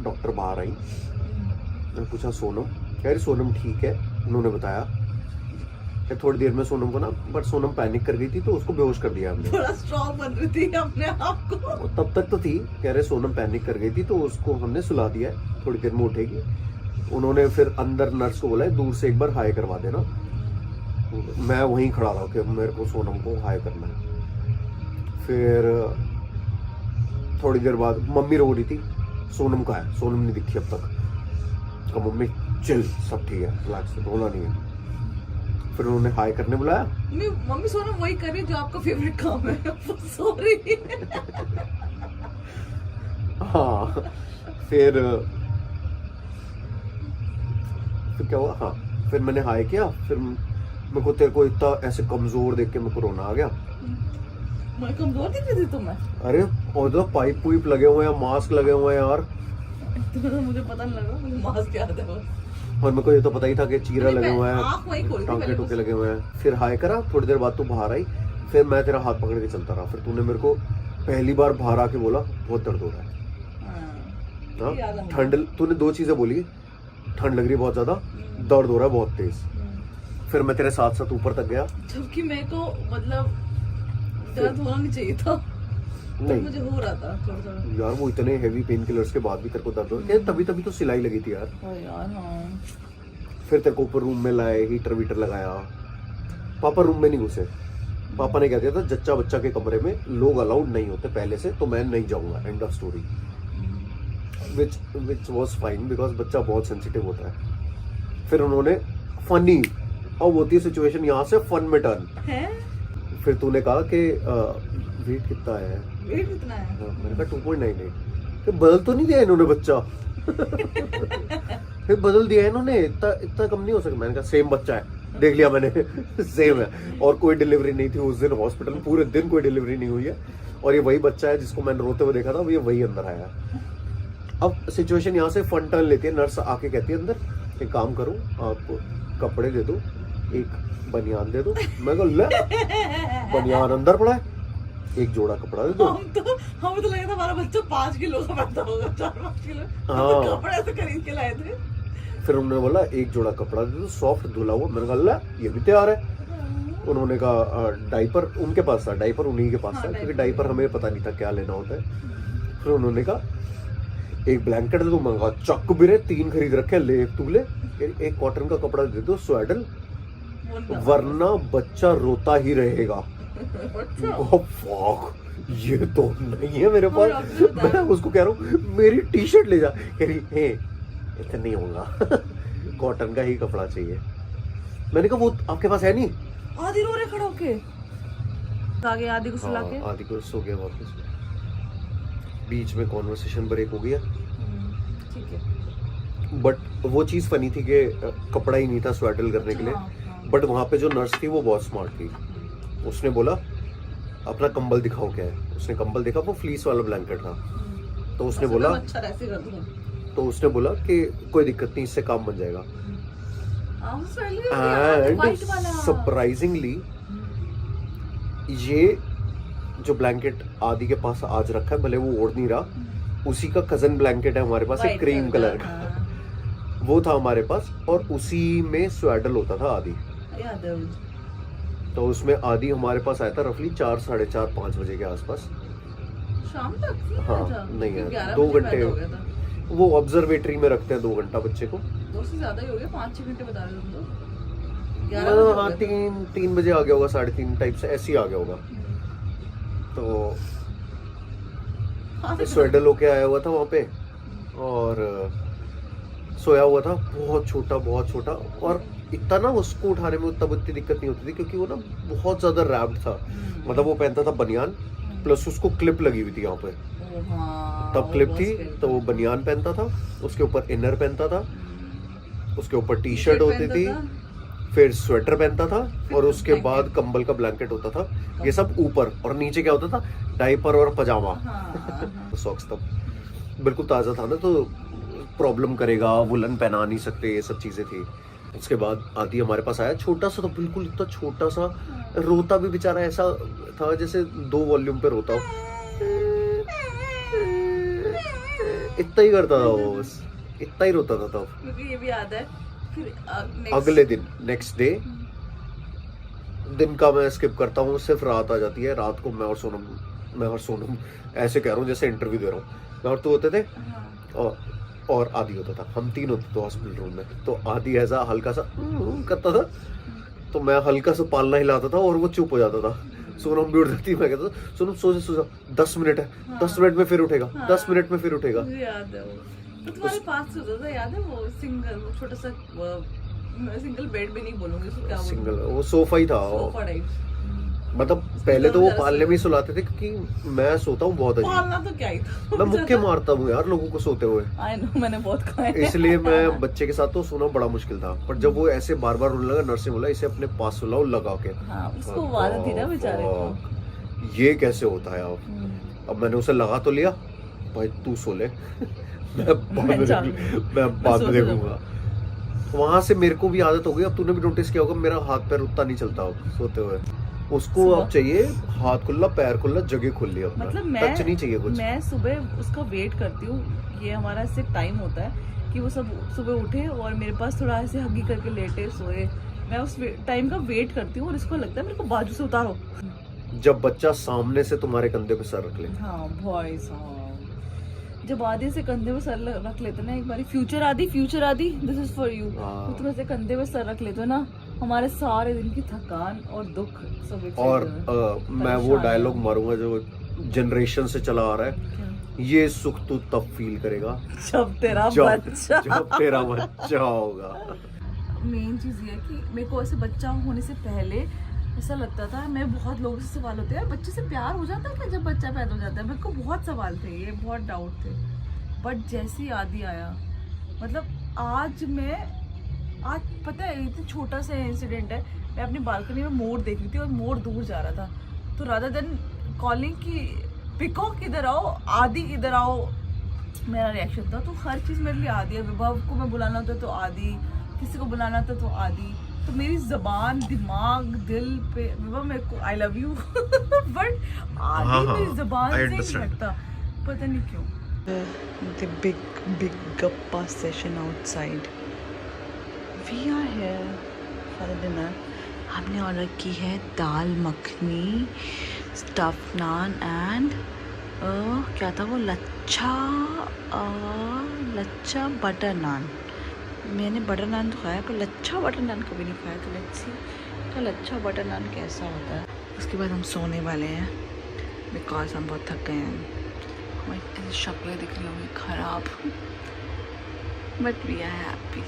डॉक्टर बाहर आई। मैंने पूछा सोनम, कह रही सोनम ठीक है। उन्होंने बताया कि थोड़ी देर में सोनम को ना, बट सोनम पैनिक कर गई थी तो उसको बेहोश कर दिया हमने। थोड़ा स्ट्रॉन्ग बन रही थी अपने आप को। और तब तक तो थी, कह रहे सोनम पैनिक कर गई थी तो उसको हमने सुला दिया है, थोड़ी देर में उठेगी। उन्होंने फिर अंदर नर्स को बोला है दूर से एक बार हाई करवा देना। मैं वहीं खड़ा रहा कि मेरे को सोनम को हाई करना है। फिर थोड़ी देर बाद मम्मी रो रही थी, सोनम का है, सोनम नहीं दिखी अब तक। तो मम्मी चिल, सब ठीक है, रिलैक्स, रोना नहीं है। फिर उन्होंने हाई करने बुलाया। मम्मी सोनम वही कर रही जो आपका फेवरेट काम है, सो रही। हाँ, फिर क्या हुआ, हाँ, फिर मैंने हाई किया। फिर मेरे को तेरे को इतना ऐसे कमजोर देख के मेरे को रोना आ गया। मैं कमजोर दिख रही थी तुम्हें? अरे और तो पाइप पुइप लगे हुए हैं, मास्क लगे हुए हैं यार। तो मुझे पता नहीं लगा, मुझे मास्क याद है बस। और मेरे को ये तो पता ही था कि चीरा लगे हुए आँख वहीं खोली हैं, थी टांके मैंने टूके बस। लगे हुए हैं। फिर हाई करा, थोड़ी देर बाद तू बाहर आई। फिर मैं तेरा हाथ पकड़ के चलता रहा। फिर तूने मेरे को पहली बार बाहर आके बोला बहुत दर्द हो रहा है। याद है हाँ, मुझे। ठंड, तूने 2 चीजें बोली, ठंड लग रही है बहुत ज्यादा, दर्द हो रहा है बहुत तेज। फिर मैं तेरे साथ साथ ऊपर तक गया। जबकि मेरे को मतलब दर्द होना नहीं चाहिए था, तो नहीं मुझे हो रहा था थोड़ा थोड़ा। यार, वो इतने हेवी पेन किलर्स के बाद भी तेरे को दर्द हो रहा है। तभी तभी तो सिलाई लगी थी यार। यार हाँ। फिर तेरे को ऊपर रूम में लाए, हीटर वीटर लगाया। पापा रूम में नहीं घुसे। पापा ने कह दिया था जच्चा बच्चा के कमरे में लोग अलाउड नहीं होते पहले से, तो मैं नहीं जाऊंगा, end of story. Which was fine because बच्चा बहुत सेंसिटिव होता है। फिर उन्होंने फनी, अब होती है सिचुएशन यहाँ से फन में टर्न है। फिर तूने कहा कि वेट कितना है? वेट कितना है? हाँ, मैंने कहा 2.98। फिर बदल तो नहीं दिया इन्होंने बच्चा? फिर बदल दिया इन्होंने, इतना कम नहीं हो सकता। मैंने कहा सेम बच्चा है, देख लिया मैंने, सेम है। और कोई डिलीवरी नहीं थी उस दिन हॉस्पिटल में, पूरे दिन कोई डिलीवरी नहीं हुई है। और ये वही बच्चा है जिसको मैंने रोते हुए देखा था, ये वही अंदर आया। अब सिचुएशन यहाँ से फन टर्न लेती है। नर्स आके कहती है अंदर एक काम करो, आप कपड़े दे दो, एक बनियान दे दो। मैं कहा ले, बनियान अंदर पड़ा है, एक जोड़ा कपड़ा दे दो। हमें तो लगा था हमारा बच्चा 5 किलो का पैदा होगा, 4-5 किलो। हाँ। तो कपड़े ऐसे खरीद के लाए थे। फिर उन्होंने बोला एक जोड़ा कपड़ा दे दो, सॉफ्ट धुला हुआ। मैंने कहा ले, ये भी तैयार है। उन्होंने कहा डाइपर उनके पास था, डाइपर उन्हीं के पास हाँ, था, क्योंकि डाइपर हमें पता नहीं था क्या लेना होता है। फिर उन्होंने कहा एक ब्लैंकेट दे दो। मैं कहा चक भी रहे, 3 खरीद रखे, ले तू ले। एक कॉटन का कपड़ा दे दो, स्वेडल, वरना बच्चा रोता ही रहेगा। फॉक ये तो नहीं है मेरे पास। मैं उसको कह रहा हूँ मेरी टी शर्ट ले जा, कह रही है इतना नहीं होगा कॉटन का ही कपड़ा चाहिए। मैंने कहा वो आपके पास है नहीं। आदि रो रहे खड़ा होके, आगे आदि को सुला के। आदि को सो गया वापस, बीच में कॉन्वर्सेशन ब्रेक हो गया। ठीक है, बट वो चीज फनी थी कि कपड़ा ही नहीं था स्वेटल करने के लिए। बट वहां पे जो नर्स थी वो बहुत स्मार्ट थी। उसने बोला अपना कंबल दिखाओ क्या है। उसने कंबल देखा, वो फ्लीस वाला ब्लैंकेट था। तो उसने बोला अच्छा ऐसे कर दूंगा। तो उसने बोला कि कोई दिक्कत नहीं, इससे काम बन जाएगा। एंड सरप्राइजिंगली ये जो ब्लैंकेट आदि के पास आज रखा है, भले वो ओढ़ नहीं रहा, उसी का कजन ब्लैंकेट है हमारे पास, एक क्रीम कलर का। वो था हमारे पास और उसी में स्वेडल होता था आदि। तो उसमें आदि हमारे पास आया था रफली 4, 4:30, 5 बजे के आसपास। शाम तक? हाँ नहीं है, 2 घंटे वो ऑब्जर्वेटरी में रखते हैं 2 घंटा बच्चे को। 2 से ज्यादा ही हो गया, 5-6 घंटे बता रहे हो तुम तो। हाँ 3 बजे आ गया होगा, 3:30 टाइप से ऐसे ही आ गया होगा। तो स्वेडल होके आया हुआ था वहाँ पे और सोया हुआ था, बहुत छोटा। और इतना ना उसको उठाने में तब इतनी दिक्कत नहीं होती थी क्योंकि वो ना बहुत ज्यादा रैप्ड था। मतलब वो पहनता था बनियान प्लस उसको क्लिप लगी हुई थी यहाँ पे। तब क्लिप थी तो वो बनियान पहनता था, उसके ऊपर इनर पहनता था, उसके ऊपर टी शर्ट होती थी, फिर स्वेटर पहनता था और उसके बाद कंबल का ब्लैंकेट होता था। ये सब ऊपर, और नीचे क्या होता था, डायपर और पजामा। सॉक्स तब बिल्कुल ताजा था ना, तो प्रॉब्लम करेगा, वुलन पहना नहीं सकते, ये सब चीजें थी। उसके बाद आदि हमारे पास आया, छोटा सा, तो बिल्कुल इतना छोटा सा, रोता भी बेचारा ऐसा था जैसे 2 वॉल्यूम पे रोता हो, इतना ही करता था वो, बस इतना ही रोता था तब। क्योंकि ये भी याद है फिर अगले दिन नेक्स्ट डे, दिन का मैं स्किप करता हूँ, सिर्फ रात आ जाती है। रात को मैं और सोनम ऐसे कह रहा हूँ जैसे इंटरव्यू दे रहा हूँ। मैं और तू होते थे और आदि होता था, हम 3 होते थे हॉस्पिटल रूम में। तो आदि ऐसा हल्का सा करता था, तो मैं हल्का सा पालना हिलाता था और वो चुप हो जाता था। सोनम भी उठ जाती, मैं कहता था सोनम सो जा, 10 मिनट है, 10 मिनट में फिर उठेगा, 10 मिनट में फिर उठेगा। याद है वो तो तुम्हारे पास होता था, याद है वो सिंगल, वो छोटा सा सिंगल बेड भी नहीं बोलूंगी उसको, क्या सिंगल, वो सोफा ही था, सोफा टाइप। मतलब पहले तो वो पालने में ही सुलाते थे क्योंकि मैं सोता हूँ बहुत अजीब। पालना तो क्या ही था, मैं मुक्के मारता हूँ यार लोगों को सोते हुए। आई नो, मैंने बहुत खाया है। इसलिए मैं बच्चे के साथ तो सोना बड़ा मुश्किल था। पर जब वो ऐसे बार बार रोने लगा, नर्स ने बोला इसे अपने पास सुलाओ लगा के। हाँ, उसको आदत थी ना बेचारे को। ये कैसे होता है अब मैंने उसे लगा तो लिया, भाई तू सो ले मैं बाद में देखूंगा। वहां से मेरे को भी आदत हो गई। अब तूने भी नोटिस किया होगा मेरा हाथ पैर उतना नहीं चलता अब सोते हुए। उसको अब चाहिए हाथ खुला, पैर खुला, जगह खुली, अब मतलब टच नहीं चाहिए कुछ। मैं सुबह उसका वेट करती हूँ, ये हमारा सिर्फ टाइम होता है कि वो सब सुबह उठे और मेरे पास थोड़ा ऐसे हगी करके लेटे सोए। मैं उस टाइम का वेट करती हूँ और इसको लगता है मेरे को बाजू से उतारो। जब बच्चा सामने से तुम्हारे कंधे पे सर रख ले। हाँ भाई साहब, जब आदि से कंधे पे सर रख लेते ना एक बारी, फ्यूचर आदि दिस इज फॉर यू, तो तुम ऐसे कंधे पे सर रख लेते हो ना, हमारे सारे दिन की थकान और दुख सब एक और मैं वो डायलॉग मारूंगा जो जनरेशन से चला आ रहा है, ये सुख तू तब फील करेगा जब तेरा बच्चा होगा। मेन चीज ये है कि मेरे को ऐसे बच्चा होने से पहले ऐसा लगता था, मैं बहुत लोगों से सवाल होते हैं बच्चे से प्यार हो जाता है क्या जब बच्चा पैदा हो जाता है, मेरे को बहुत सवाल थे, ये बहुत डाउट थे। बट जैसे ही आदि आया, मतलब आज पता है इतना छोटा सा इंसिडेंट है, मैं अपनी बालकनी में मोर देख रही थी और मोर दूर जा रहा था, तो रादर देन कॉलिंग की पिकॉक इधर आओ, आदि इधर आओ, मेरा रिएक्शन था। तो हर चीज़ मेरे लिए आदि है। विभव को मैं बुलाना होता तो आदि, किसी को बुलाना था तो आदि। तो मेरी जबान, दिमाग, दिल पे विभव मेरे को आई लव यू बट आदि मेरी जबान से नहीं हटता, पता नहीं क्यों। The big gappa session outside. We are here for the dinner. हमने ऑर्डर की है दाल मखनी, स्टफ नान एंड क्या था वो, लच्छा बटर नान। मैंने बटर नान तो खाया पर लच्छा बटर नान कभी नहीं खाया, तो लेट्स सी तो लच्छा बटर नान कैसा होता है। उसके बाद हम सोने वाले हैं बिकॉज हम बहुत थक गए हैं। हमारी शक्लें दिख रही होंगी खराब, but we are happy.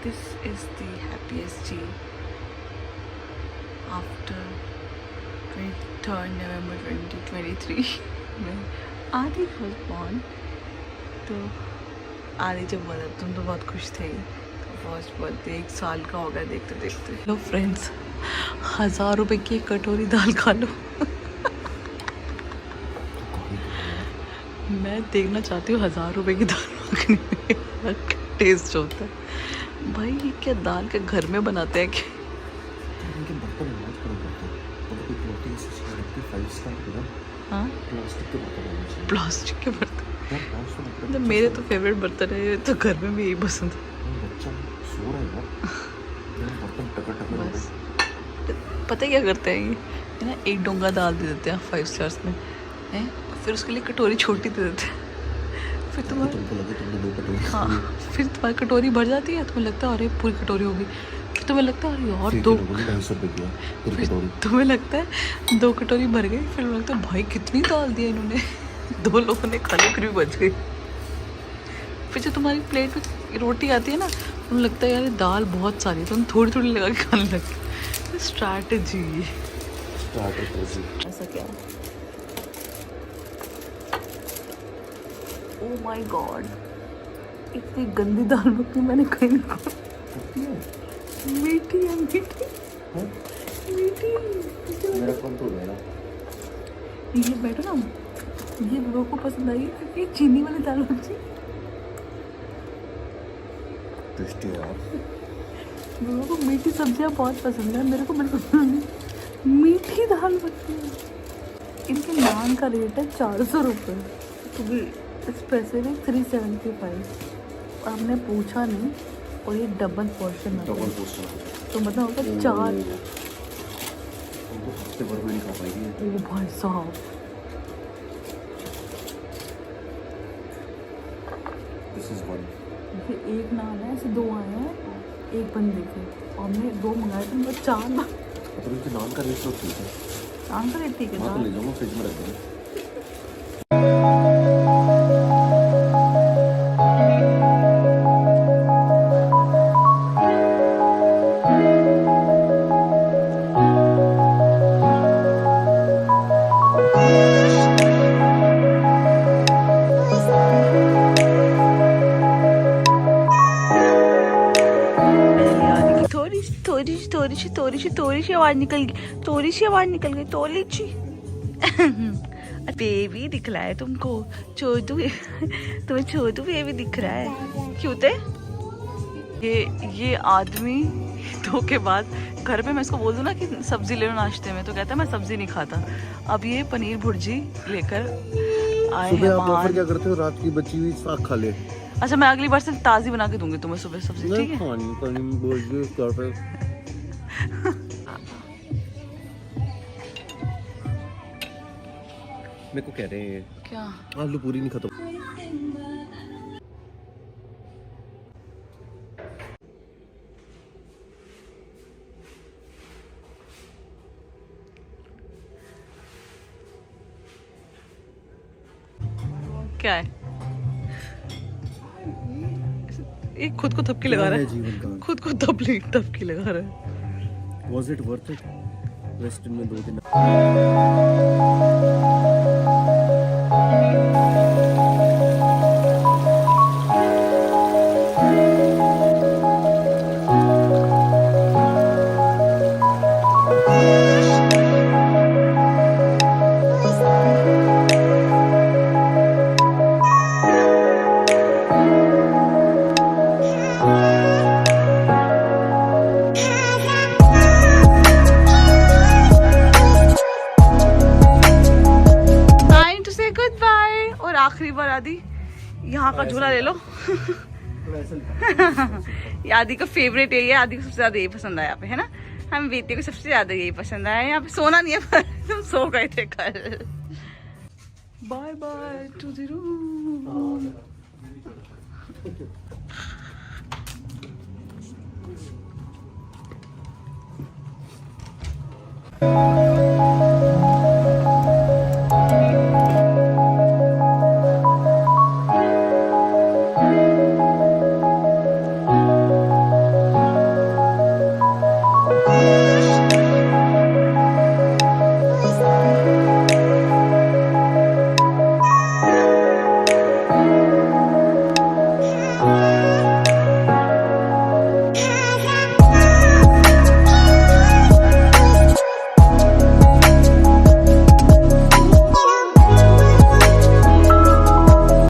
This is the happiest day after 23 November 2023 में आदि was born। तो आदि जब बोला तुम तो बहुत खुश थे, तो फर्स्ट बर्थडे 1 साल का हो गया देखते देखते। लो फ्रेंड्स, 1000 रुपए की एक कटोरी दाल खा लो। मैं देखना चाहती हूँ 1000 रुपए की दाल मखनी में टेस्ट होता है। भाई ये क्या दाल के घर में बनाते हैं क्या? इनके बर्तन बहुत कम करते हैं, तो कोई प्रोटीन से 5 स्टार के ना हाँ, प्लास्टिक के बर्तन होने चाहिए। प्लास्टिक के बर्तन। यार 500 मतलब मेरे तो फेवरेट बर्तन है, तो घर में भी यही पसंद है। बच्चा सो रहा है यार, बर्तन टकर टकर हो बस गए। पता है क्या करते हैं ये ना, एक डोंगा दाल दे देते हैं 5 स्टार्स में हैं, फिर उसके लिए कटोरी छोटी दे देते हैं। फिर तुम्हारी तुमको लगे तुमने 2 कटोरी हाँ, फिर तुम्हारी कटोरी भर जाती है, तुम्हें लगता है अरे पूरी कटोरी होगी। फिर तुम्हें लगता है अरे और 2, 250 रुपये किया पूरी फिर कटोरी। तुम्हें लगता है 2 कटोरी भर गई, फिर लगता है भाई कितनी दाल दी इन्होंने। 2 लोगों ने खाने फिर भी बच गई। फिर जब तुम्हारी प्लेट में रोटी आती है ना, तुम्हें लगता है यार दाल बहुत सारी, तुम थोड़ी थोड़ी लगा के खाने लगते। स्ट्रैटेजी ऐसा क्या? ओह माय गॉड, इतनी गंदी दाल मखनी मैंने कहीं नहीं खाई। मीठी है, मीठी मीठी। मेरा कौन तो गया ये बैठो ना, ये लोगों को पसंद आई क्योंकि ये चीनी वाली दाल मखनी। टेस्टी यार, लोगों को मीठी सब्जियां बहुत पसंद है, मेरे को बिल्कुल नहीं। मीठी दाल मखनी। इनके नान का रेट है 400 रुपये, तो भी इस पैसे में 375। और हमने पूछा नहीं, और ये डबल पोर्शन है, डबल पोर्शन तो मतलब होगा 4। तुमको हफ्ते भर में नहीं खा पाएगी। ओ भाई साहब, दिस इज वन। ये एक नान है, ऐसे 2 आए हैं, एक बंदे के, और हमने 2 मंगाए थे, मतलब 4 नान। तो इनके नान का रेट तो ठीक है। नान का रेट ठीक है। हाँ तो ले जाऊँगा, फ्रिज में रख देंगे। थोड़ी सी आवाज निकल गई, थोड़ी सी आवाज निकल गई, थोड़ी सी। बेबी दिख रहा है तुमको, छोटू, तुम्हें छोटू बेबी दिख रहा है, क्यूट है। ये आदमी धोखेबाज, घर पे मैं इसको बोल दूं ना कि सब्जी ले लो नाश्ते में, तो कहता है मैं सब्जी नहीं खाता। अब ये पनीर भुर्जी लेकर आए हैं बाहर। क्या करते हो, रात की बची हुई साग खा ले। अच्छा, मैं अगली बार से ताजी बना के दूंगी तुम्हें सुबह सब्जी, ठीक है? मेरे को कह रहे हैं क्या? आलू पूरी नहीं खत्म। क्या है ये? खुद को थपकी लगा रहा है, जीवन का खुद को थपकी लगा रहा है। Was it worth it? Western में 2 दिन। आखिरी बार आदि यहाँ का झूला ले लो। ये आदि का फेवरेट है, आदि को सबसे ज्यादा यही पसंद आया यहाँ पे, है ना? हम बेटी को सबसे ज्यादा यही पसंद आया। यहाँ पे सोना नहीं है, पर तुम सो गए थे कल। Bye bye to the room.